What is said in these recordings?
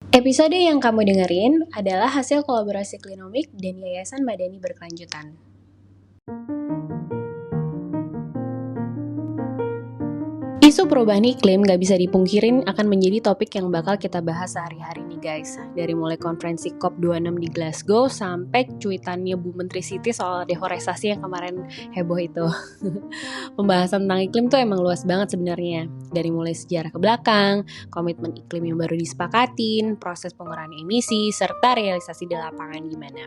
Episode yang kamu dengerin adalah hasil kolaborasi Klinomik dan Yayasan Madani Berkelanjutan. Isu perubahan iklim gak bisa dipungkirin akan menjadi topik yang bakal kita bahas sehari-hari nih guys. Dari mulai konferensi COP26 di Glasgow sampai cuitannya Bu Menteri Siti soal deforestasi yang kemarin heboh itu. Pembahasan tentang iklim tuh emang luas banget sebenarnya. Dari mulai sejarah ke belakang, komitmen iklim yang baru disepakatin, proses pengurangan emisi, serta realisasi di lapangan gimana.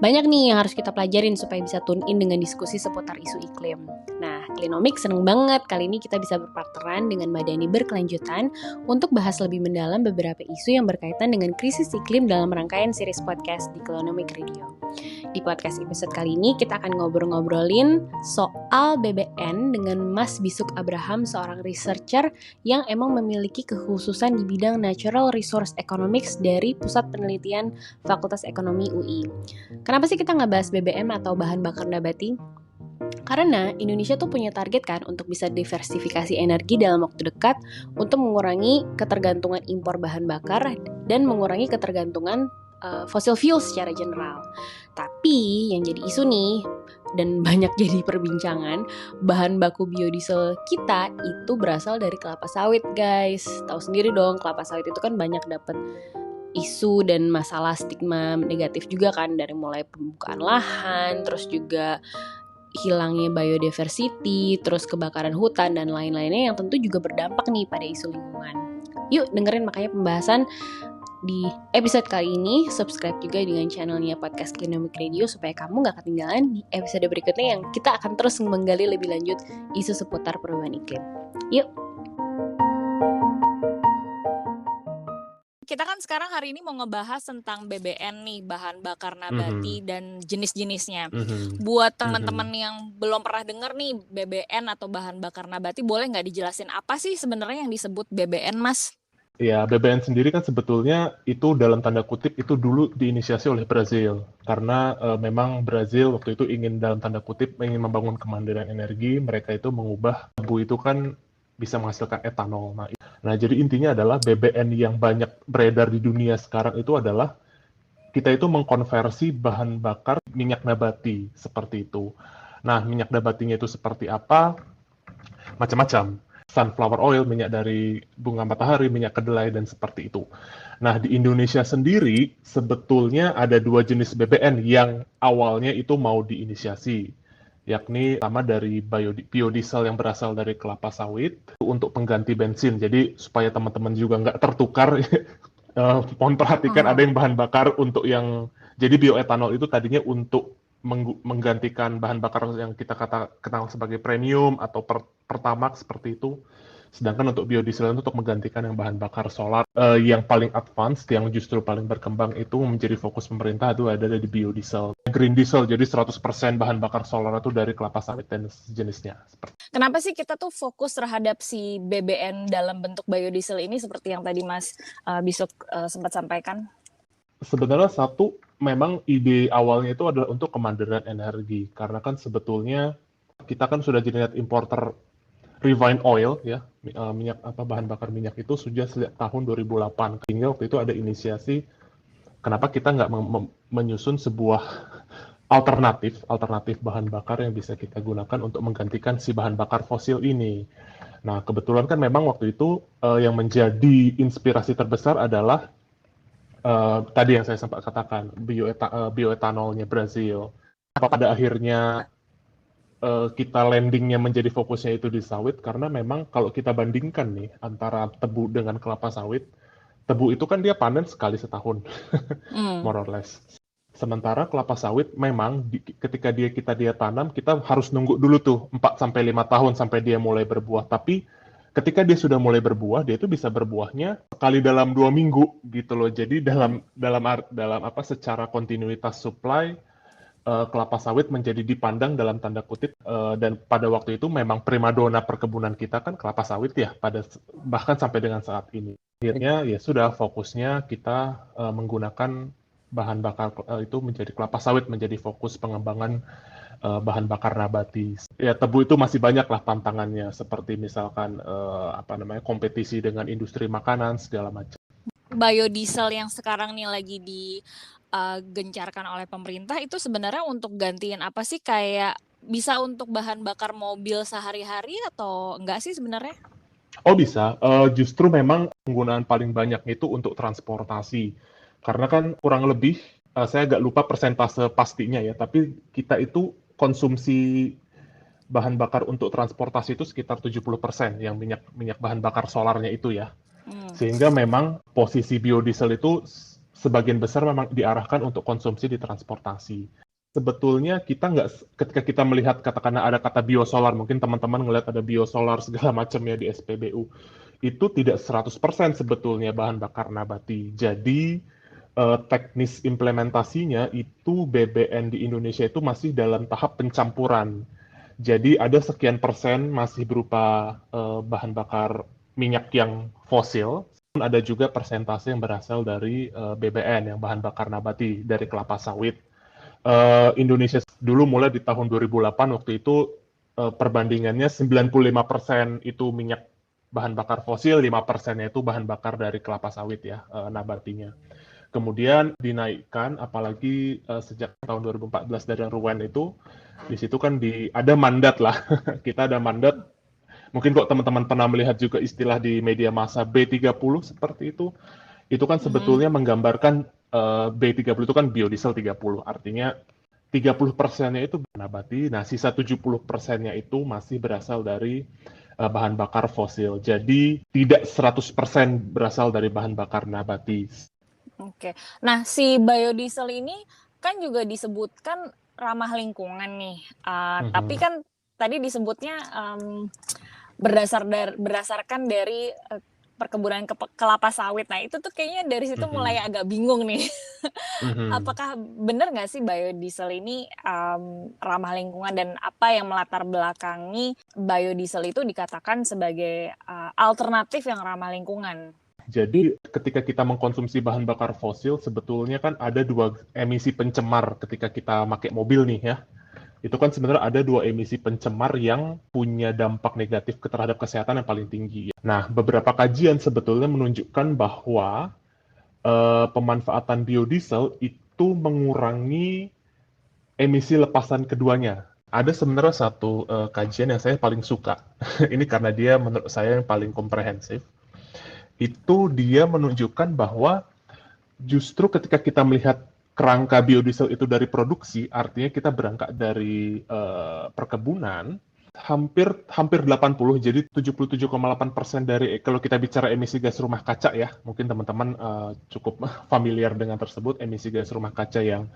Banyak nih yang harus kita pelajarin supaya bisa tune in dengan diskusi seputar isu iklim. Nah, Klinomik seneng banget kali ini kita bisa berpartneran dengan Madani Berkelanjutan untuk bahas lebih mendalam beberapa isu yang berkaitan dengan krisis iklim dalam rangkaian series podcast di Klinomik Radio. Di podcast episode kali ini kita akan ngobrol-ngobrolin soal BBN dengan Mas Bisuk Abraham, seorang researcher yang emang memiliki kekhususan di bidang Natural Resource Economics dari Pusat Penelitian Fakultas Ekonomi UI. Kenapa sih kita nggak bahas BBM atau bahan bakar nabati? Karena Indonesia tuh punya target kan untuk bisa diversifikasi energi dalam waktu dekat untuk mengurangi ketergantungan impor bahan bakar dan mengurangi ketergantungan fossil fuel secara general. Tapi yang jadi isu nih dan banyak jadi perbincangan, bahan baku biodiesel kita itu berasal dari kelapa sawit guys. Tahu sendiri dong, kelapa sawit itu kan banyak dapat isu dan masalah stigma negatif juga kan, dari mulai pembukaan lahan, terus juga hilangnya biodiversity, terus kebakaran hutan dan lain-lainnya yang tentu juga berdampak nih pada isu lingkungan. Yuk dengerin makanya pembahasan di episode kali ini. Subscribe juga dengan channelnya Podcast Klinomik Radio supaya kamu gak ketinggalan di episode berikutnya yang kita akan terus menggali lebih lanjut isu seputar perubahan iklim. Yuk! Kita kan sekarang hari ini mau ngebahas tentang BBN nih, bahan bakar nabati dan jenis-jenisnya. Buat teman-teman yang belum pernah dengar nih BBN atau bahan bakar nabati, boleh nggak dijelasin apa sih sebenarnya yang disebut BBN, Mas? Ya, BBN sendiri kan sebetulnya itu dalam tanda kutip itu dulu diinisiasi oleh Brazil. Karena memang Brazil waktu itu ingin dalam tanda kutip ingin membangun kemandirian energi, mereka itu mengubah tebu itu kan bisa menghasilkan etanol. Nah, jadi intinya adalah BBN yang banyak beredar di dunia sekarang itu adalah kita itu mengkonversi bahan bakar minyak nabati seperti itu. Nah, minyak nabatinya itu seperti apa? Macam-macam. Sunflower oil, minyak dari bunga matahari, minyak kedelai, dan seperti itu. Nah, di Indonesia sendiri sebetulnya ada dua jenis BBN yang awalnya itu mau diinisiasi, yakni pertama dari biodiesel yang berasal dari kelapa sawit untuk pengganti bensin. Jadi supaya teman-teman juga nggak tertukar, mohon perhatikan ada yang bahan bakar untuk yang, jadi bioetanol itu tadinya untuk menggantikan bahan bakar yang kita kenal sebagai premium atau pertamax seperti itu. Sedangkan untuk biodiesel itu untuk menggantikan yang bahan bakar solar. Yang paling advance, yang justru paling berkembang itu menjadi fokus pemerintah itu ada di biodiesel. Green diesel, jadi 100% bahan bakar solar itu dari kelapa sawit dan sejenisnya. Kenapa sih kita tuh fokus terhadap si BBN dalam bentuk biodiesel ini seperti yang tadi Mas Bisuk sempat sampaikan? Sebenarnya satu, memang ide awalnya itu adalah untuk kemandirian energi. Karena kan sebetulnya kita kan sudah jadi net importer refined oil ya, minyak bahan bakar minyak itu sudah sejak tahun 2008. Sehingga waktu itu ada inisiasi kenapa kita nggak menyusun sebuah alternatif bahan bakar yang bisa kita gunakan untuk menggantikan si bahan bakar fosil ini. Nah, kebetulan kan memang waktu itu yang menjadi inspirasi terbesar adalah tadi yang saya sempat katakan, bioetanolnya Brazil. Pada akhirnya kita landingnya menjadi fokusnya itu di sawit, karena memang kalau kita bandingkan nih antara tebu dengan kelapa sawit, tebu itu kan dia panen sekali setahun, more or less. Sementara kelapa sawit memang ketika kita tanam, kita harus nunggu dulu tuh 4-5 tahun sampai dia mulai berbuah. Tapi ketika dia sudah mulai berbuah, dia itu bisa berbuahnya sekali dalam 2 minggu gitu loh. Jadi dalam secara kontinuitas supply, kelapa sawit menjadi dipandang dalam tanda kutip, dan pada waktu itu memang primadona perkebunan kita kan kelapa sawit ya, bahkan sampai dengan saat ini. Akhirnya ya sudah, fokusnya kita menggunakan bahan bakar itu menjadi kelapa sawit, menjadi fokus pengembangan bahan bakar nabati. Ya, tebu itu masih banyak lah tantangannya, seperti misalkan kompetisi dengan industri makanan segala macam. biodiesel yang sekarang nih lagi digencarkan oleh pemerintah itu sebenarnya untuk gantiin apa sih, kayak bisa untuk bahan bakar mobil sehari-hari atau enggak sih sebenarnya? Oh bisa, justru memang penggunaan paling banyak itu untuk transportasi. Karena kan kurang lebih, saya agak lupa persentase pastinya ya, tapi kita itu konsumsi bahan bakar untuk transportasi itu sekitar 70% yang minyak minyak bahan bakar solarnya itu ya. Sehingga memang posisi biodiesel itu sebagian besar memang diarahkan untuk konsumsi di transportasi. Sebetulnya kita nggak, ketika kita melihat katakanlah ada kata biosolar, mungkin teman-teman ngelihat ada biosolar segala macam ya di SPBU, itu tidak 100% sebetulnya bahan bakar nabati. Jadi teknis implementasinya itu BBN di Indonesia itu masih dalam tahap pencampuran. Jadi ada sekian persen masih berupa bahan bakar minyak yang fosil, ada juga persentase yang berasal dari BBN yang bahan bakar nabati dari kelapa sawit. Indonesia dulu mulai di tahun 2008 waktu itu perbandingannya 95% itu minyak bahan bakar fosil, 5%-nya itu bahan bakar dari kelapa sawit ya, nabatinya. Kemudian dinaikkan, apalagi sejak tahun 2014 dari RUEN itu, di situ kan ada mandat lah, kita ada mandat. Mungkin kok teman-teman pernah melihat juga istilah di media massa B30 seperti itu kan sebetulnya menggambarkan B30 itu kan biodiesel 30, artinya 30%-nya itu nabati, nah sisa 70%-nya itu masih berasal dari bahan bakar fosil. Jadi tidak 100% berasal dari bahan bakar nabati. Oke. Nah, si biodiesel ini kan juga disebutkan ramah lingkungan nih. Tapi kan tadi disebutnya berdasarkan dari perkebunan kelapa sawit. Nah, itu tuh kayaknya dari situ mulai agak bingung nih. Apakah benar nggak sih biodiesel ini ramah lingkungan, dan apa yang melatar belakangi biodiesel itu dikatakan sebagai alternatif yang ramah lingkungan? Jadi ketika kita mengkonsumsi bahan bakar fosil, sebetulnya kan ada dua emisi pencemar ketika kita pakai mobil nih ya. Itu kan sebenarnya ada dua emisi pencemar yang punya dampak negatif terhadap kesehatan yang paling tinggi. Nah, beberapa kajian sebetulnya menunjukkan bahwa pemanfaatan biodiesel itu mengurangi emisi lepasan keduanya. Ada sebenarnya satu kajian yang saya paling suka. Ini karena dia menurut saya yang paling komprehensif. Itu dia menunjukkan bahwa justru ketika kita melihat kerangka biodiesel itu dari produksi, artinya kita berangkat dari perkebunan, hampir 80, jadi 77,8% dari, kalau kita bicara emisi gas rumah kaca ya, mungkin teman-teman cukup familiar dengan tersebut, emisi gas rumah kaca yang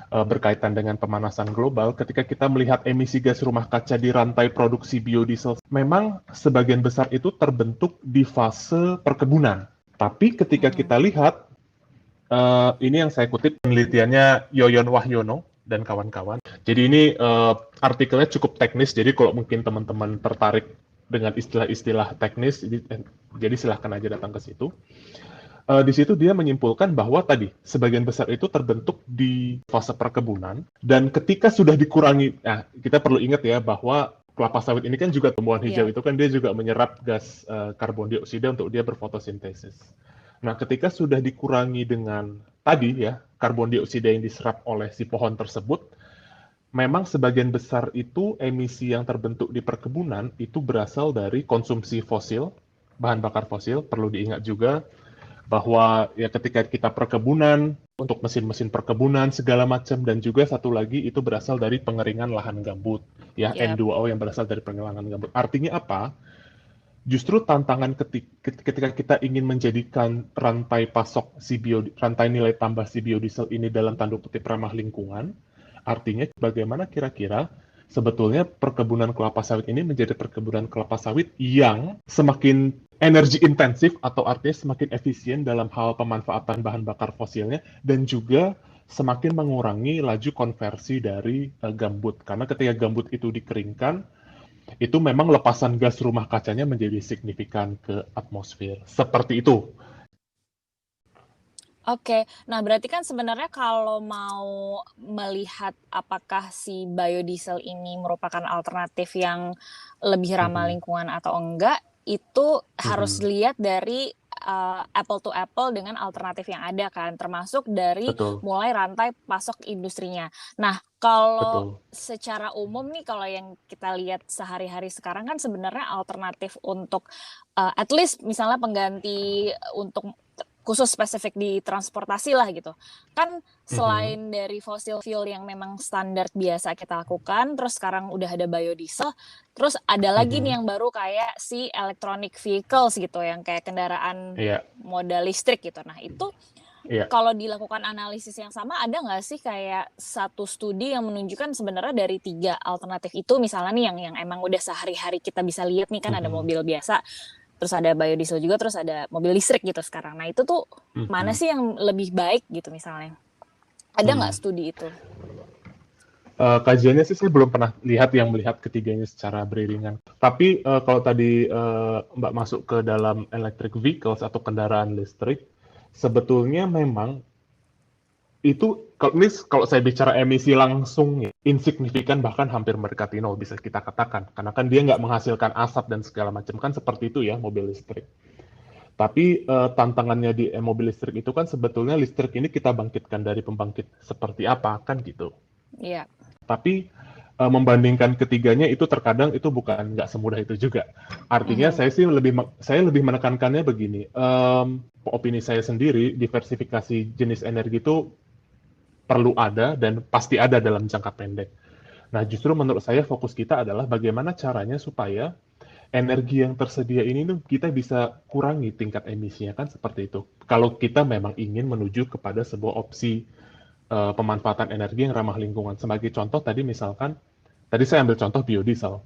berkaitan dengan pemanasan global. Ketika kita melihat emisi gas rumah kaca di rantai produksi biodiesel, memang sebagian besar itu terbentuk di fase perkebunan. Tapi ketika kita lihat, ini yang saya kutip penelitiannya Yoyon Wahyono dan kawan-kawan. Jadi ini artikelnya cukup teknis, jadi kalau mungkin teman-teman tertarik dengan istilah-istilah teknis, jadi silahkan aja datang ke situ. Di situ dia menyimpulkan bahwa tadi sebagian besar itu terbentuk di fase perkebunan, dan ketika sudah dikurangi, nah kita perlu ingat ya bahwa kelapa sawit ini kan juga tumbuhan hijau, itu kan dia juga menyerap gas karbon dioksida untuk dia berfotosintesis. Nah, ketika sudah dikurangi dengan tadi ya karbon dioksida yang diserap oleh si pohon tersebut, memang sebagian besar itu emisi yang terbentuk di perkebunan itu berasal dari konsumsi fosil, bahan bakar fosil. Perlu diingat juga bahwa ya ketika kita perkebunan, untuk mesin-mesin perkebunan segala macam, dan juga satu lagi itu berasal dari pengeringan lahan gambut ya, N2O yang berasal dari pengeringan lahan gambut. Artinya apa? Justru tantangan ketika kita ingin menjadikan rantai pasok rantai nilai tambah si biodiesel ini dalam tanda kutip ramah lingkungan, artinya bagaimana kira-kira sebetulnya perkebunan kelapa sawit ini menjadi perkebunan kelapa sawit yang semakin energi intensif, atau artinya semakin efisien dalam hal pemanfaatan bahan bakar fosilnya, dan juga semakin mengurangi laju konversi dari gambut. Karena ketika gambut itu dikeringkan, itu memang lepasan gas rumah kacanya menjadi signifikan ke atmosfer. Seperti itu. Oke, nah berarti kan sebenarnya kalau mau melihat apakah si biodiesel ini merupakan alternatif yang lebih ramah lingkungan atau enggak, itu harus dilihat dari apple to apple dengan alternatif yang ada kan, termasuk dari Betul, mulai rantai pasok industrinya. Nah, kalau betul. secara umum nih, kalau yang kita lihat sehari-hari sekarang kan sebenarnya alternatif untuk at least misalnya pengganti untuk khusus spesifik di transportasi lah gitu. Kan Mhm, selain dari fossil fuel yang memang standar biasa kita lakukan, terus sekarang udah ada biodiesel, terus ada lagi mhm. nih yang baru kayak si electronic vehicles gitu, yang kayak kendaraan Iya, modal listrik gitu. Nah itu iya. kalau dilakukan analisis yang sama, ada nggak sih kayak satu studi yang menunjukkan sebenarnya dari 3 alternatif itu, misalnya nih yang emang udah sehari-hari kita bisa lihat nih, kan ada Mhm, mobil biasa, terus ada biodiesel juga, terus ada mobil listrik gitu sekarang. Nah itu tuh mana mhm, sih yang lebih baik gitu misalnya? Ada nggak mhm. studi itu? Kajiannya sih saya belum pernah lihat yang melihat ketiganya secara beriringan. Tapi kalau tadi Mbak masuk ke dalam electric vehicles atau kendaraan listrik, sebetulnya memang itu kalau saya bicara emisi langsung ya, insignifikan bahkan hampir mendekati nol bisa kita katakan. Karena kan dia nggak menghasilkan asap dan segala macam kan seperti itu ya mobil listrik. Tapi tantangannya di mobil listrik itu kan sebetulnya listrik ini kita bangkitkan dari pembangkit seperti apa kan gitu. Iya. Tapi membandingkan ketiganya itu terkadang itu bukan nggak semudah itu juga. Artinya Mhm. saya lebih menekankannya begini. Opini saya sendiri, diversifikasi jenis energi itu perlu ada dan pasti ada dalam jangka pendek. Nah, justru menurut saya fokus kita adalah bagaimana caranya supaya energi yang tersedia ini tuh kita bisa kurangi tingkat emisinya kan seperti itu. Kalau kita memang ingin menuju kepada sebuah opsi pemanfaatan energi yang ramah lingkungan. Sebagai contoh tadi misalkan, tadi saya ambil contoh biodiesel.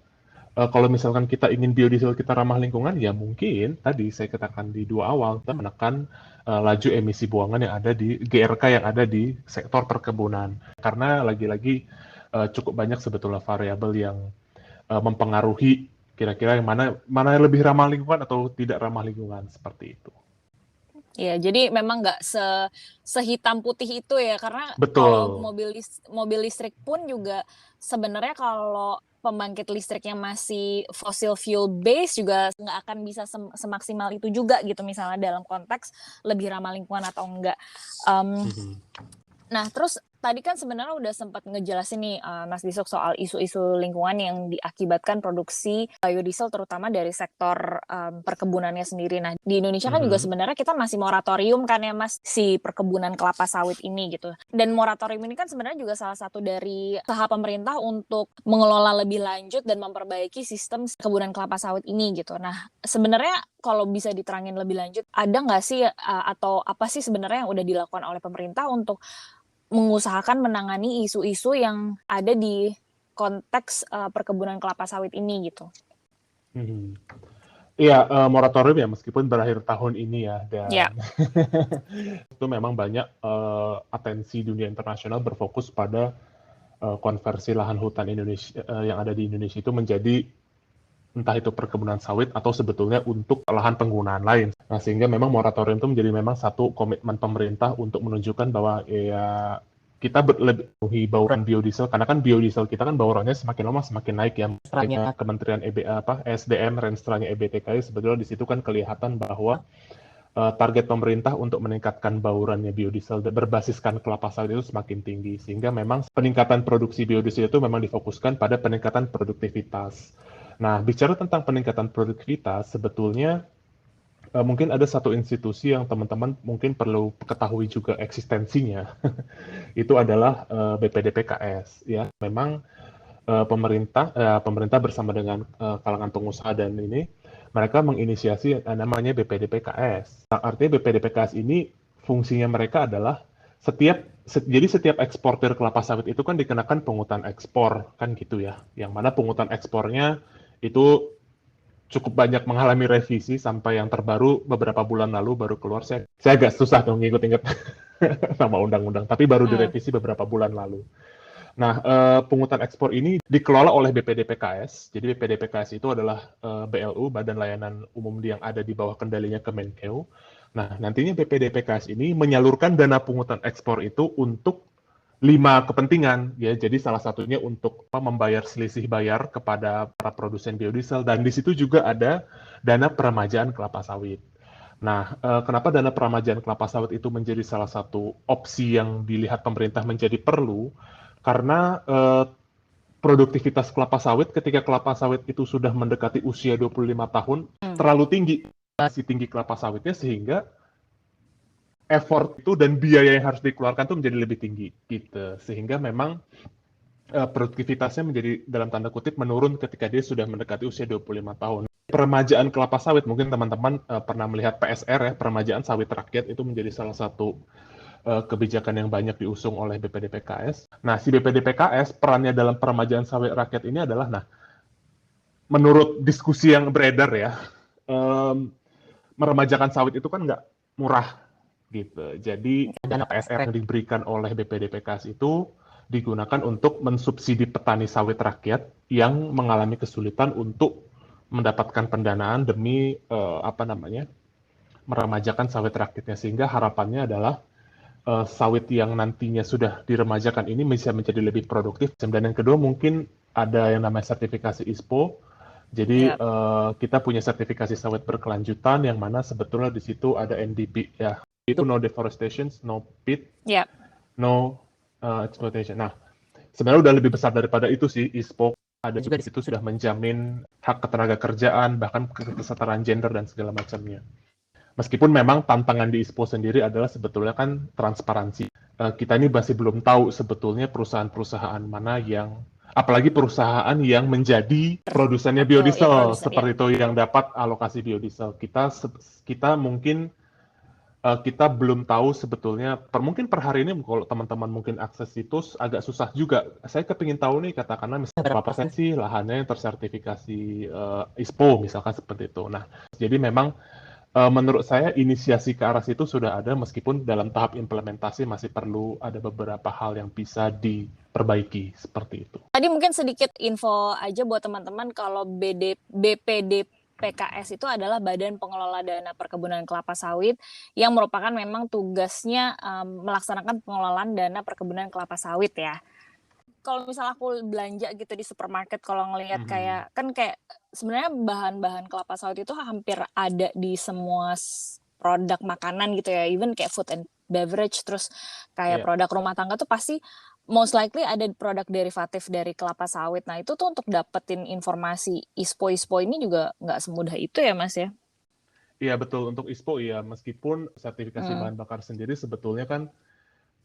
Kalau misalkan kita ingin biodiesel kita ramah lingkungan, ya mungkin tadi saya katakan di dua awal, kita menekan laju emisi buangan yang ada di GRK yang ada di sektor perkebunan. Karena lagi-lagi cukup banyak sebetulnya variabel yang mempengaruhi kira-kira yang mana yang lebih ramah lingkungan atau tidak ramah lingkungan seperti itu. Iya, jadi memang nggak sehitam putih itu ya, karena kalau Betul. mobil listrik pun juga sebenarnya kalau pembangkit listriknya masih fossil fuel base juga nggak akan bisa semaksimal itu juga gitu, misalnya dalam konteks lebih ramah lingkungan atau enggak. Um, Mhm. Nah, terus tadi kan sebenarnya udah sempat ngejelasin nih, Mas Disuk, soal isu-isu lingkungan yang diakibatkan produksi biodiesel terutama dari sektor, perkebunannya sendiri. Nah, di Indonesia kan juga Mhm. sebenarnya kita masih moratorium kan ya, Mas, si perkebunan kelapa sawit ini gitu. Dan moratorium ini kan sebenarnya juga salah satu dari usaha pemerintah untuk mengelola lebih lanjut dan memperbaiki sistem perkebunan kelapa sawit ini gitu. Nah, sebenarnya kalau bisa diterangin lebih lanjut, ada nggak sih, atau apa sih sebenarnya yang udah dilakukan oleh pemerintah untuk mengusahakan menangani isu-isu yang ada di konteks, perkebunan kelapa sawit ini gitu. Mhm. Iya, moratorium ya meskipun berakhir tahun ini ya Ya. dan itu memang banyak atensi dunia internasional berfokus pada konversi lahan hutan Indonesia yang ada di Indonesia itu menjadi entah itu perkebunan sawit atau sebetulnya untuk lahan penggunaan lain. Nah, sehingga memang moratorium itu menjadi memang satu komitmen pemerintah untuk menunjukkan bahwa ya kita lebih memenuhi bauran biodiesel karena kan biodiesel kita kan baurannya semakin lama semakin naik ya. Renstranya Kementerian SDM renstranya EBTKI sebetulnya di situ kan kelihatan bahwa target pemerintah untuk meningkatkan baurannya biodiesel berbasiskan kelapa sawit itu semakin tinggi sehingga memang peningkatan produksi biodiesel itu memang difokuskan pada peningkatan produktivitas. Nah, bicara tentang peningkatan produktivitas, sebetulnya mungkin ada satu institusi yang teman-teman mungkin perlu ketahui juga eksistensinya. Itu adalah BPDPKS. Ya, memang pemerintah bersama dengan kalangan pengusaha dan ini mereka menginisiasi namanya BPDPKS. Artinya BPDPKS ini fungsinya mereka adalah jadi setiap eksportir kelapa sawit itu kan dikenakan pungutan ekspor kan gitu ya. Yang mana pungutan ekspornya itu cukup banyak mengalami revisi sampai yang terbaru beberapa bulan lalu baru keluar. Saya agak susah dong inget-inget sama undang-undang, tapi baru Mmm. direvisi beberapa bulan lalu. Nah, pungutan ekspor ini dikelola oleh BPDPKS. Jadi BPDPKS itu adalah BLU, Badan Layanan Umum yang ada di bawah kendalinya Kemenkeu. Nah, nantinya BPDPKS ini menyalurkan dana pungutan ekspor itu untuk 5 kepentingan ya. Jadi salah satunya untuk membayar selisih bayar kepada para produsen biodiesel dan di situ juga ada dana peremajaan kelapa sawit. Nah, kenapa dana peramajaan kelapa sawit itu menjadi salah satu opsi yang dilihat pemerintah menjadi perlu? Karena produktivitas kelapa sawit ketika kelapa sawit itu sudah mendekati usia 25 tahun, terlalu tinggi, masih tinggi kelapa sawitnya sehingga effort itu dan biaya yang harus dikeluarkan itu menjadi lebih tinggi gitu. Sehingga memang produktivitasnya menjadi dalam tanda kutip menurun ketika dia sudah mendekati usia 25 tahun. Peremajaan kelapa sawit, mungkin teman-teman pernah melihat PSR ya, peremajaan sawit rakyat itu menjadi salah satu kebijakan yang banyak diusung oleh BPDPKS. Nah, si BPDPKS perannya dalam peremajaan sawit rakyat ini adalah, nah, menurut diskusi yang beredar ya, meremajakan sawit itu kan nggak murah gitu. Jadi dana PSR yang diberikan oleh BPDPKS itu digunakan untuk mensubsidi petani sawit rakyat yang mengalami kesulitan untuk mendapatkan pendanaan demi meremajakan sawit rakyatnya, sehingga harapannya adalah sawit yang nantinya sudah diremajakan ini bisa menjadi lebih produktif. Dan yang kedua mungkin ada yang namanya sertifikasi ISPO. Jadi kita punya sertifikasi sawit berkelanjutan yang mana sebetulnya di situ ada NDP ya. Itu no deforestation, no pit, no exploitation. Nah, sebenarnya udah lebih besar daripada itu sih ISPO. Ada juga di situ sudah menjamin hak ketenaga kerjaan, bahkan kesetaraan gender dan segala macamnya. Meskipun memang tantangan di ISPO sendiri adalah sebetulnya kan transparansi. Kita ini masih belum tahu sebetulnya perusahaan-perusahaan mana yang, apalagi perusahaan yang menjadi produsennya biodiesel, seperti itu yang dapat alokasi biodiesel. Kita mungkin kita belum tahu sebetulnya, mungkin per hari ini kalau teman-teman mungkin akses situs agak susah juga. Saya kepingin tahu nih, katakanlah misalnya berapa persen sih lahannya yang tersertifikasi ISPO, misalkan seperti itu. Nah, jadi memang menurut saya inisiasi ke arah situ sudah ada, meskipun dalam tahap implementasi masih perlu ada beberapa hal yang bisa diperbaiki, seperti itu. Tadi mungkin sedikit info aja buat teman-teman kalau BPDPKS itu adalah Badan Pengelola Dana Perkebunan Kelapa Sawit yang merupakan memang tugasnya melaksanakan pengelolaan dana perkebunan kelapa sawit ya. Kalau misalnya aku belanja gitu di supermarket, kalau ngelihat kayak sebenarnya bahan-bahan kelapa sawit itu hampir ada di semua produk makanan gitu ya, even kayak food and beverage, terus kayak produk rumah tangga tuh pasti most likely ada produk derivatif dari kelapa sawit. Nah itu tuh untuk dapetin informasi ISPO ini juga nggak semudah itu ya Mas ya? Iya betul, untuk ISPO ya, meskipun sertifikasi bahan bakar sendiri sebetulnya kan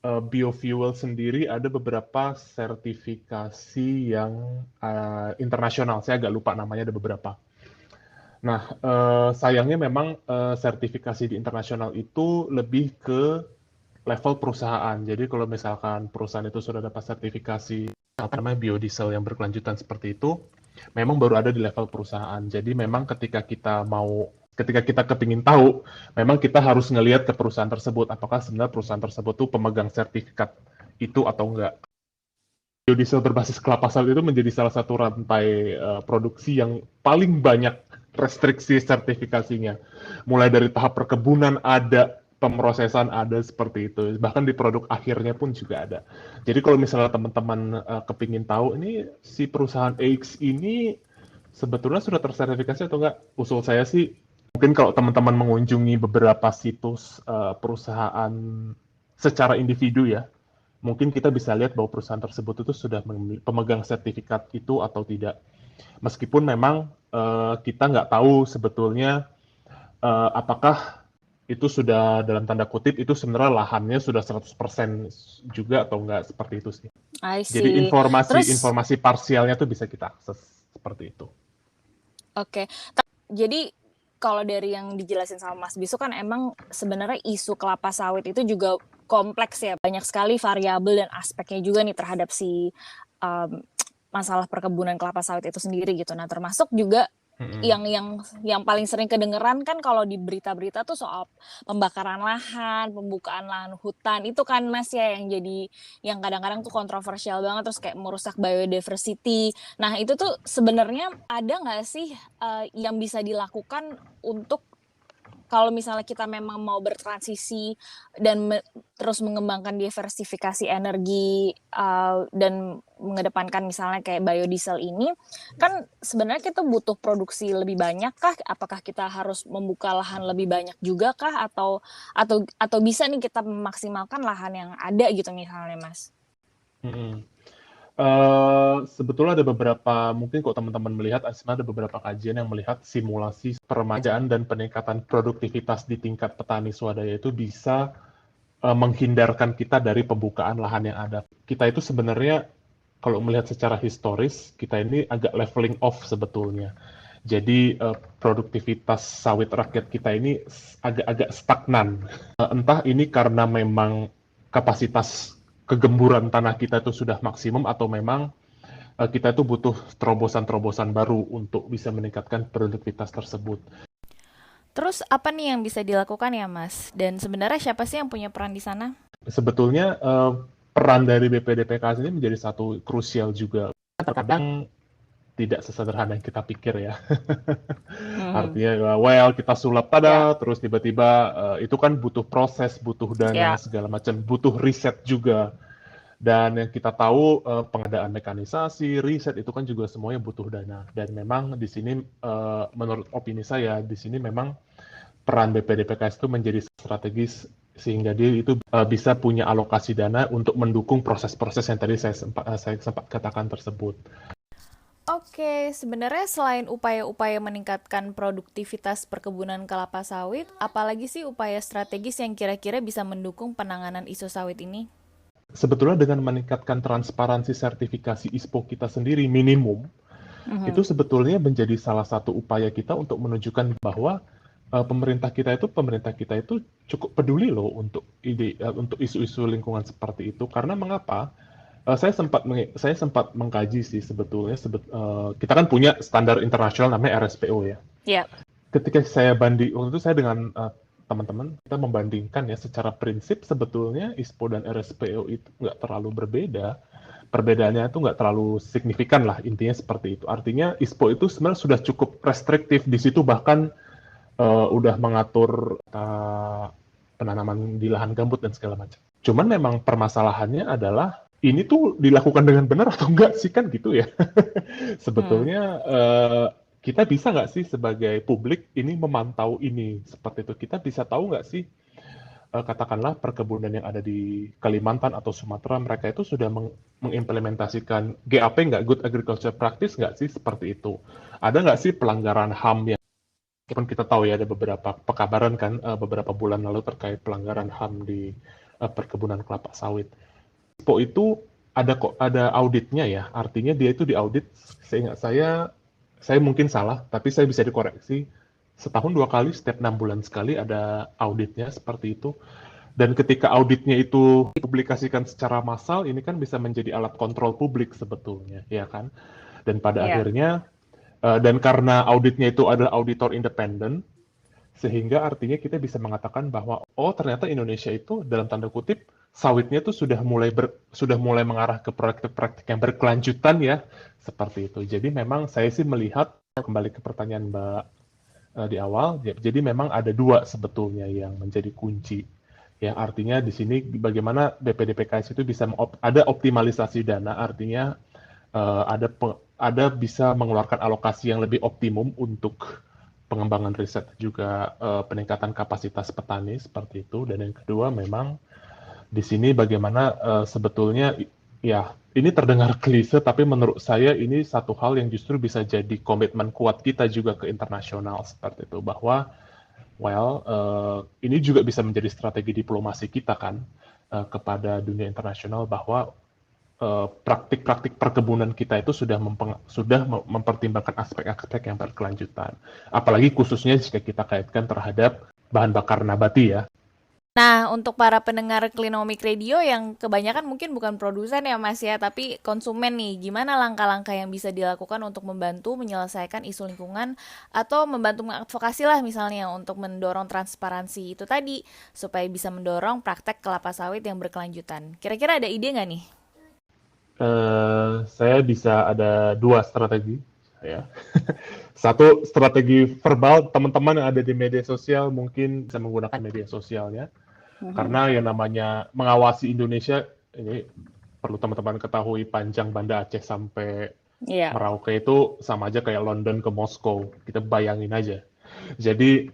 biofuel sendiri ada beberapa sertifikasi yang internasional, saya agak lupa namanya, ada beberapa. Nah, sayangnya memang sertifikasi di internasional itu lebih ke level perusahaan. Jadi kalau misalkan perusahaan itu sudah dapat sertifikasi biodiesel yang berkelanjutan seperti itu, memang baru ada di level perusahaan. Jadi memang ketika kita kepingin tahu, memang kita harus ngelihat ke perusahaan tersebut, apakah sebenarnya perusahaan tersebut tuh pemegang sertifikat itu atau enggak. Biodiesel berbasis kelapa sawit itu menjadi salah satu rantai produksi yang paling banyak restriksi sertifikasinya. Mulai dari tahap perkebunan ada, pemrosesan ada, seperti itu. Bahkan di produk akhirnya pun juga ada. Jadi kalau misalnya teman-teman kepingin tahu, ini si perusahaan X ini sebetulnya sudah tersertifikasi atau enggak? Usul saya sih, mungkin kalau teman-teman mengunjungi beberapa situs perusahaan secara individu ya, mungkin kita bisa lihat bahwa perusahaan tersebut itu sudah pemegang sertifikat itu atau tidak. Meskipun memang kita nggak tahu sebetulnya apakah itu sudah dalam tanda kutip itu sebenarnya lahannya sudah 100% juga atau enggak, seperti itu sih. Jadi informasi parsialnya tuh bisa kita akses seperti itu. Oke. Jadi kalau dari yang dijelasin sama Mas Bisu kan emang sebenarnya isu kelapa sawit itu juga kompleks ya, banyak sekali variabel dan aspeknya juga nih terhadap si masalah perkebunan kelapa sawit itu sendiri gitu. Nah termasuk juga yang paling sering kedengeran kan kalau di berita-berita tuh soal pembakaran lahan, pembukaan lahan hutan, itu kan Mas ya yang jadi yang kadang-kadang tuh kontroversial banget, terus kayak merusak biodiversity. Nah itu tuh sebenarnya ada nggak sih yang bisa dilakukan untuk kalau misalnya kita memang mau bertransisi dan terus mengembangkan diversifikasi energi dan mengedepankan misalnya kayak biodiesel ini, kan sebenarnya kita butuh produksi lebih banyak kah? Apakah kita harus membuka lahan lebih banyak juga kah? Atau bisa nih kita memaksimalkan lahan yang ada gitu misalnya, Mas? Mm-mm. Sebetulnya ada beberapa, mungkin kalau teman-teman melihat, ada beberapa kajian yang melihat simulasi peremajaan dan peningkatan produktivitas di tingkat petani swadaya itu bisa menghindarkan kita dari pembukaan lahan yang ada. Kita itu sebenarnya, kalau melihat secara historis, kita ini agak leveling off sebetulnya. Jadi produktivitas sawit rakyat kita ini agak-agak stagnan. Entah ini karena memang kapasitas kegemburan tanah kita itu sudah maksimum atau memang kita itu butuh terobosan-terobosan baru untuk bisa meningkatkan produktivitas tersebut. Terus apa nih yang bisa dilakukan ya, Mas? Dan sebenarnya siapa sih yang punya peran di sana? Sebetulnya peran dari BPDPK ini menjadi satu krusial juga. Terkadang tidak sesederhana yang kita pikir ya. Artinya, kita sulap terus tiba-tiba itu kan butuh proses, butuh dana segala macam, butuh riset juga. Dan yang kita tahu pengadaan mekanisasi, riset itu kan juga semuanya butuh dana. Dan memang di sini menurut opini saya di sini memang peran BPDPKS itu menjadi strategis sehingga dia itu bisa punya alokasi dana untuk mendukung proses-proses yang tadi saya sempat katakan tersebut. Oke, sebenarnya selain upaya-upaya meningkatkan produktivitas perkebunan kelapa sawit, apalagi sih upaya strategis yang kira-kira bisa mendukung penanganan isu sawit ini? Sebetulnya dengan meningkatkan transparansi sertifikasi ISPO kita sendiri minimum, itu sebetulnya menjadi salah satu upaya kita untuk menunjukkan bahwa pemerintah kita itu cukup peduli loh untuk untuk isu-isu lingkungan seperti itu. Karena mengapa? Saya sempat mengkaji sih sebetulnya. Kita kan punya standar internasional namanya RSPO ya. Iya. Ketika waktu itu saya dengan teman-teman kita membandingkan ya, secara prinsip sebetulnya ISPO dan RSPO itu nggak terlalu berbeda. Perbedaannya itu nggak terlalu signifikan lah, intinya seperti itu. Artinya ISPO itu sebenarnya sudah cukup restriktif di situ, bahkan udah mengatur penanaman di lahan gambut dan segala macam. Cuman memang permasalahannya adalah ini tuh dilakukan dengan benar atau enggak sih, kan gitu ya. Sebetulnya kita bisa nggak sih sebagai publik ini memantau ini seperti itu? Kita bisa tahu nggak sih katakanlah perkebunan yang ada di Kalimantan atau Sumatera, mereka itu sudah mengimplementasikan GAP nggak, Good Agriculture Practice nggak sih, seperti itu? Ada nggak sih pelanggaran HAM yang meskipun kita tahu ya ada beberapa pekabaran kan beberapa bulan lalu terkait pelanggaran HAM di perkebunan kelapa sawit. ISPO itu ada auditnya ya, artinya dia itu diaudit, seingat saya mungkin salah, tapi saya bisa dikoreksi, setahun 2 kali, setiap 6 bulan sekali ada auditnya seperti itu. Dan ketika auditnya itu dipublikasikan secara massal, ini kan bisa menjadi alat kontrol publik sebetulnya, ya kan? Dan pada akhirnya, dan karena auditnya itu adalah auditor independen, sehingga artinya kita bisa mengatakan bahwa ternyata Indonesia itu dalam tanda kutip sawitnya itu sudah mulai mengarah ke praktik-praktik yang berkelanjutan ya, seperti itu. Jadi memang saya sih melihat, kembali ke pertanyaan Mbak di awal, jadi memang ada dua sebetulnya yang menjadi kunci. Ya, artinya di sini bagaimana BPDPKS itu bisa ada optimalisasi dana, artinya ada bisa mengeluarkan alokasi yang lebih optimum untuk pengembangan riset juga peningkatan kapasitas petani seperti itu. Dan yang kedua memang di sini bagaimana sebetulnya ya ini terdengar klise, tapi menurut saya ini satu hal yang justru bisa jadi komitmen kuat kita juga ke internasional seperti itu, bahwa ini juga bisa menjadi strategi diplomasi kita kan kepada dunia internasional, bahwa praktik-praktik perkebunan kita itu sudah mempertimbangkan aspek-aspek yang berkelanjutan. Apalagi khususnya jika kita kaitkan terhadap bahan bakar nabati ya. Nah, untuk para pendengar Clinomic Radio yang kebanyakan mungkin bukan produsen ya Mas ya, tapi konsumen nih, gimana langkah-langkah yang bisa dilakukan untuk membantu menyelesaikan isu lingkungan atau membantu mengadvokasi lah misalnya untuk mendorong transparansi itu tadi, supaya bisa mendorong praktek kelapa sawit yang berkelanjutan. Kira-kira ada ide nggak nih? Saya bisa ada dua strategi. ya. Satu, strategi verbal, teman-teman yang ada di media sosial mungkin bisa menggunakan media sosialnya. Karena yang namanya mengawasi Indonesia, ini perlu teman-teman ketahui, panjang Banda Aceh sampai Merauke itu sama aja kayak London ke Moskow. Kita bayangin aja. Jadi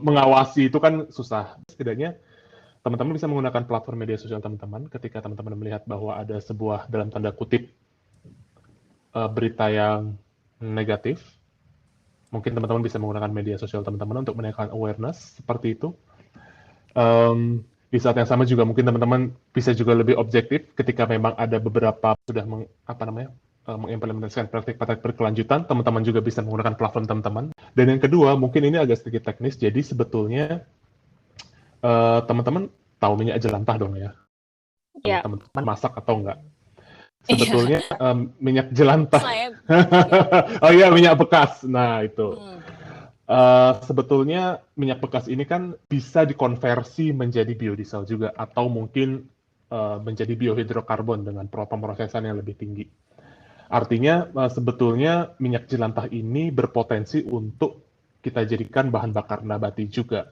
mengawasi itu kan susah. Setidaknya teman-teman bisa menggunakan platform media sosial teman-teman ketika teman-teman melihat bahwa ada sebuah dalam tanda kutip berita yang negatif. Mungkin teman-teman bisa menggunakan media sosial teman-teman untuk menaikkan awareness seperti itu. Di saat yang sama juga mungkin teman-teman bisa juga lebih objektif ketika memang ada beberapa sudah mengimplementasikan praktik-praktik berkelanjutan, teman-teman juga bisa menggunakan platform teman-teman. Dan yang kedua, mungkin ini agak sedikit teknis, jadi sebetulnya teman-teman tahu minyak jelantah dong ya? Teman-teman masak atau enggak? Sebetulnya minyak jelantah. Oh iya, minyak bekas. Nah, itu. Sebetulnya minyak bekas ini kan bisa dikonversi menjadi biodiesel juga, atau mungkin menjadi biohidrokarbon dengan pemrosesan yang lebih tinggi. Artinya sebetulnya minyak jelantah ini berpotensi untuk kita jadikan bahan bakar nabati juga.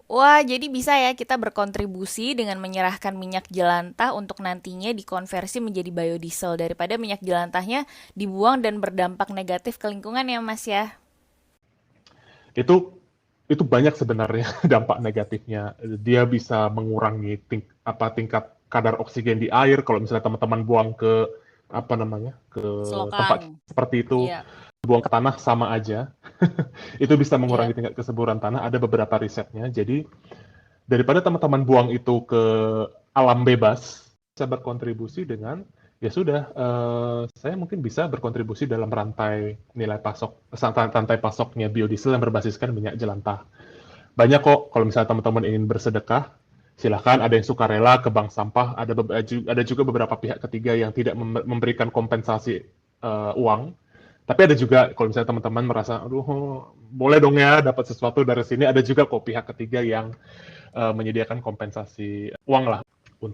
Wah, jadi bisa ya kita berkontribusi dengan menyerahkan minyak jelantah untuk nantinya dikonversi menjadi biodiesel daripada minyak jelantahnya dibuang dan berdampak negatif ke lingkungan ya Mas ya? Itu banyak sebenarnya dampak negatifnya. Dia bisa mengurangi tingkat kadar oksigen di air kalau misalnya teman-teman buang ke tempat seperti itu, buang ke tanah sama aja. Itu bisa mengurangi tingkat kesuburan tanah. Ada beberapa risetnya. Jadi daripada teman-teman buang itu ke alam bebas, bisa berkontribusi dengan ya sudah, saya mungkin bisa berkontribusi dalam rantai pasoknya biodiesel yang berbasiskan minyak jelantah. Banyak kok kalau misalnya teman-teman ingin bersedekah, silahkan, ada yang sukarela ke bank sampah, ada juga beberapa pihak ketiga yang tidak memberikan kompensasi uang. Tapi ada juga kalau misalnya teman-teman merasa, aduh boleh dong ya dapat sesuatu dari sini, ada juga kok pihak ketiga yang menyediakan kompensasi uang lah.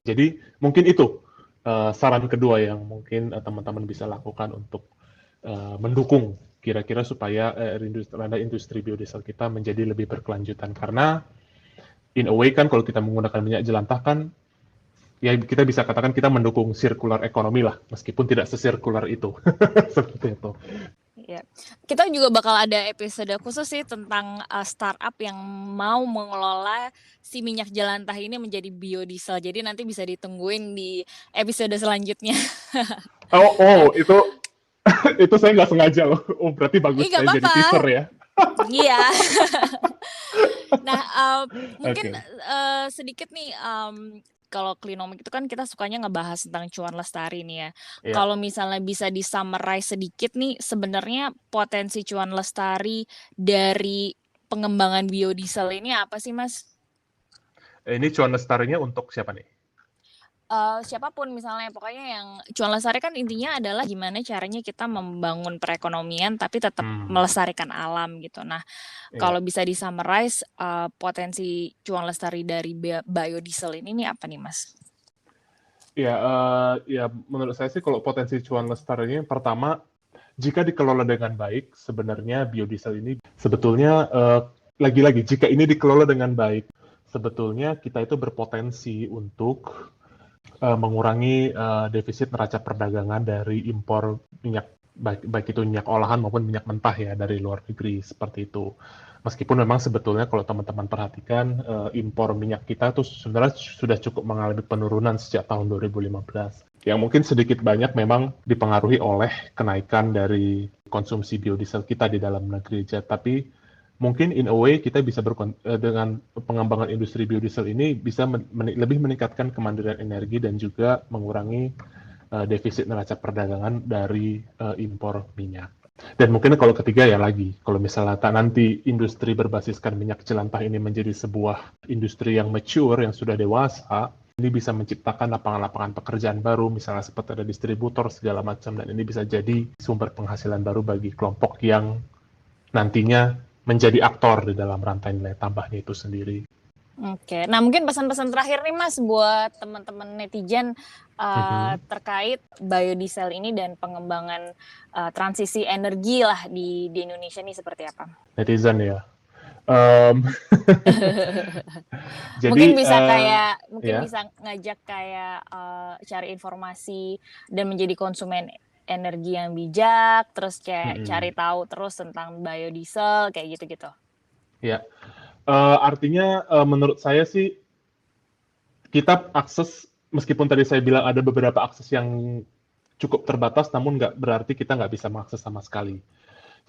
Jadi mungkin itu saran kedua yang mungkin teman-teman bisa lakukan untuk mendukung kira-kira supaya industri biodiesel kita menjadi lebih berkelanjutan. Karena in a way kan kalau kita menggunakan minyak jelantah kan ya kita bisa katakan kita mendukung circular economy lah, meskipun tidak sesirkular itu. Seperti itu. Ya. Kita juga bakal ada episode khusus sih tentang startup yang mau mengelola si minyak jelantah ini menjadi biodiesel. Jadi nanti bisa ditungguin di episode selanjutnya. Itu saya nggak sengaja loh. Oh, berarti bagus saya jadi teaser ya. Iya. Nah, mungkin sedikit nih, kalau Klinomik itu kan kita sukanya ngebahas tentang cuan lestari nih ya. Kalau misalnya bisa di-summarize sedikit nih, sebenarnya potensi cuan lestari dari pengembangan biodiesel ini apa sih, Mas? Ini cuan lestarinya untuk siapa nih? Siapapun misalnya, pokoknya yang cuan lestari kan intinya adalah gimana caranya kita membangun perekonomian tapi tetap melestarikan alam gitu. Nah, kalau bisa di-summarize potensi cuan lestari dari biodiesel ini nih apa nih, Mas? Ya menurut saya sih kalau potensi cuan lestarinya pertama, jika dikelola dengan baik, sebenarnya biodiesel ini sebetulnya lagi-lagi jika ini dikelola dengan baik, sebetulnya kita itu berpotensi untuk mengurangi defisit neraca perdagangan dari impor minyak, baik itu minyak olahan maupun minyak mentah ya dari luar negeri, seperti itu. Meskipun memang sebetulnya kalau teman-teman perhatikan impor minyak kita tuh sebenarnya sudah cukup mengalami penurunan sejak tahun 2015. Yang mungkin sedikit banyak memang dipengaruhi oleh kenaikan dari konsumsi biodiesel kita di dalam negeri aja, tapi mungkin in a way kita bisa dengan pengembangan industri biodiesel ini bisa lebih meningkatkan kemandirian energi dan juga mengurangi defisit neraca perdagangan dari impor minyak. Dan mungkin kalau ketiga ya lagi, kalau misalnya nanti industri berbasiskan minyak jelantah ini menjadi sebuah industri yang mature, yang sudah dewasa, ini bisa menciptakan lapangan-lapangan pekerjaan baru, misalnya seperti ada distributor segala macam, dan ini bisa jadi sumber penghasilan baru bagi kelompok yang nantinya menjadi aktor di dalam rantai nilai tambahnya itu sendiri. Oke, nah mungkin pesan-pesan terakhir nih Mas buat teman-teman netizen terkait biodiesel ini dan pengembangan transisi energi lah di Indonesia nih seperti apa? Netizen ya. Um, Mungkin jadi bisa kayak ya. bisa ngajak kayak cari informasi dan menjadi konsumen energi yang bijak, terus kayak cari tahu terus tentang biodiesel kayak gitu-gitu. Ya, artinya menurut saya sih kita akses, meskipun tadi saya bilang ada beberapa akses yang cukup terbatas, namun nggak berarti kita nggak bisa mengakses sama sekali.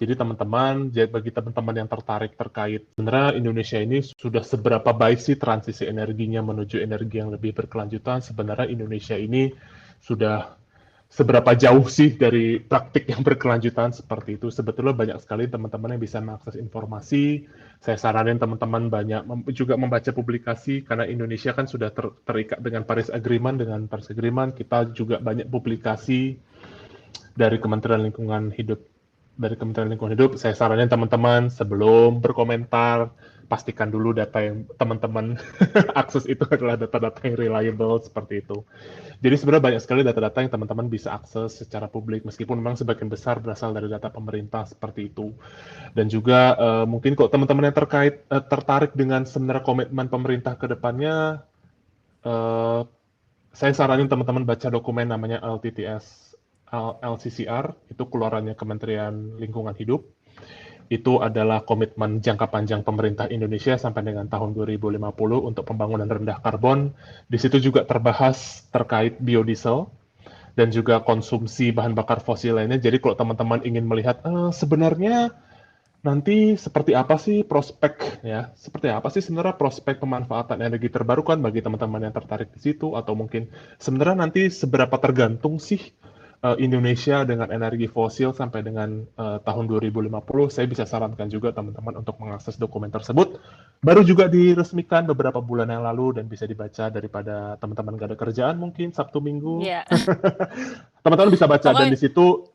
Jadi teman-teman, bagi teman-teman yang tertarik terkait sebenarnya Indonesia ini sudah seberapa baik sih transisi energinya menuju energi yang lebih berkelanjutan, sebenarnya Indonesia ini sudah seberapa jauh sih dari praktik yang berkelanjutan seperti itu. Sebetulnya banyak sekali teman-teman yang bisa mengakses informasi. Saya saranin teman-teman banyak juga membaca publikasi, karena Indonesia kan sudah terikat dengan Paris Agreement. Dengan Paris Agreement, kita juga banyak publikasi dari Kementerian Lingkungan Hidup. Saya saranin teman-teman sebelum berkomentar, pastikan dulu data yang teman-teman akses itu adalah data-data yang reliable seperti itu. Jadi sebenarnya banyak sekali data-data yang teman-teman bisa akses secara publik, meskipun memang sebagian besar berasal dari data pemerintah seperti itu. Dan juga mungkin kok teman-teman yang tertarik dengan sebenarnya komitmen pemerintah ke depannya, saya saranin teman-teman baca dokumen namanya LTTS LCCR, itu keluarannya Kementerian Lingkungan Hidup. Itu adalah komitmen jangka panjang pemerintah Indonesia sampai dengan tahun 2050 untuk pembangunan rendah karbon. Di situ juga terbahas terkait biodiesel dan juga konsumsi bahan bakar fosil lainnya. Jadi kalau teman-teman ingin melihat sebenarnya nanti seperti apa sih sebenarnya prospek pemanfaatan energi terbarukan bagi teman-teman yang tertarik di situ, atau mungkin sebenarnya nanti seberapa tergantung sih Indonesia dengan energi fosil sampai dengan tahun 2050, saya bisa sarankan juga teman-teman untuk mengakses dokumen tersebut. Baru juga diresmikan beberapa bulan yang lalu dan bisa dibaca daripada teman-teman gak ada kerjaan mungkin Sabtu Minggu. Iya. Teman-teman bisa baca dan di situ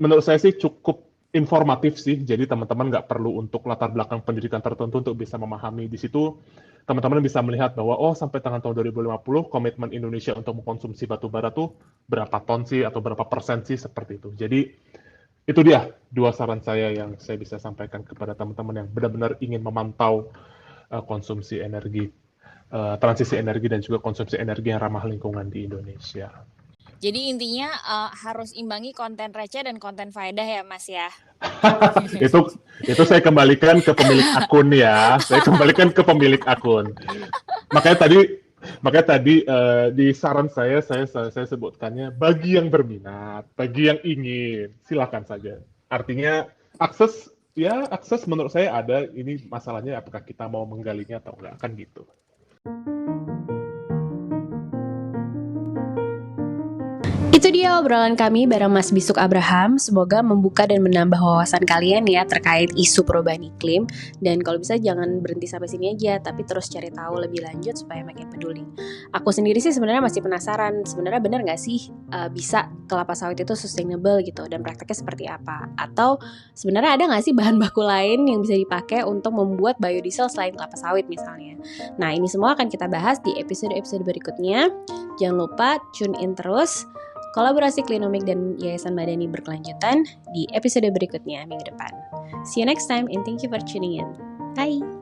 menurut saya sih cukup informatif sih. Jadi teman-teman nggak perlu untuk latar belakang pendidikan tertentu untuk bisa memahami. Di situ teman-teman bisa melihat bahwa sampai tahun 2050 komitmen Indonesia untuk mengkonsumsi batu bara tuh berapa ton sih atau berapa persen sih seperti itu. Jadi itu dia dua saran saya yang saya bisa sampaikan kepada teman-teman yang benar-benar ingin memantau konsumsi energi, transisi energi dan juga konsumsi energi yang ramah lingkungan di Indonesia. Jadi intinya harus imbangi konten receh dan konten faedah ya Mas ya. itu saya kembalikan ke pemilik akun ya. Makanya tadi di saran saya sebutkannya bagi yang berminat, bagi yang ingin, silakan saja. Artinya akses menurut saya ada. Ini masalahnya apakah kita mau menggalinya atau enggak, kan gitu. Itu dia obrolan kami bareng Mas Bisuk Abraham. Semoga membuka dan menambah wawasan kalian ya terkait isu perubahan iklim. Dan kalau bisa jangan berhenti sampai sini aja, tapi terus cari tahu lebih lanjut supaya makin peduli. Aku sendiri sih sebenarnya masih penasaran, sebenarnya benar nggak sih bisa kelapa sawit itu sustainable gitu, dan prakteknya seperti apa? Atau sebenarnya ada nggak sih bahan baku lain yang bisa dipakai untuk membuat biodiesel selain kelapa sawit misalnya? Nah ini semua akan kita bahas di episode-episode berikutnya. Jangan lupa tune in terus. Kolaborasi Klinomik dan Yayasan Madani berkelanjutan di episode berikutnya minggu depan. See you next time and thank you for tuning in. Bye!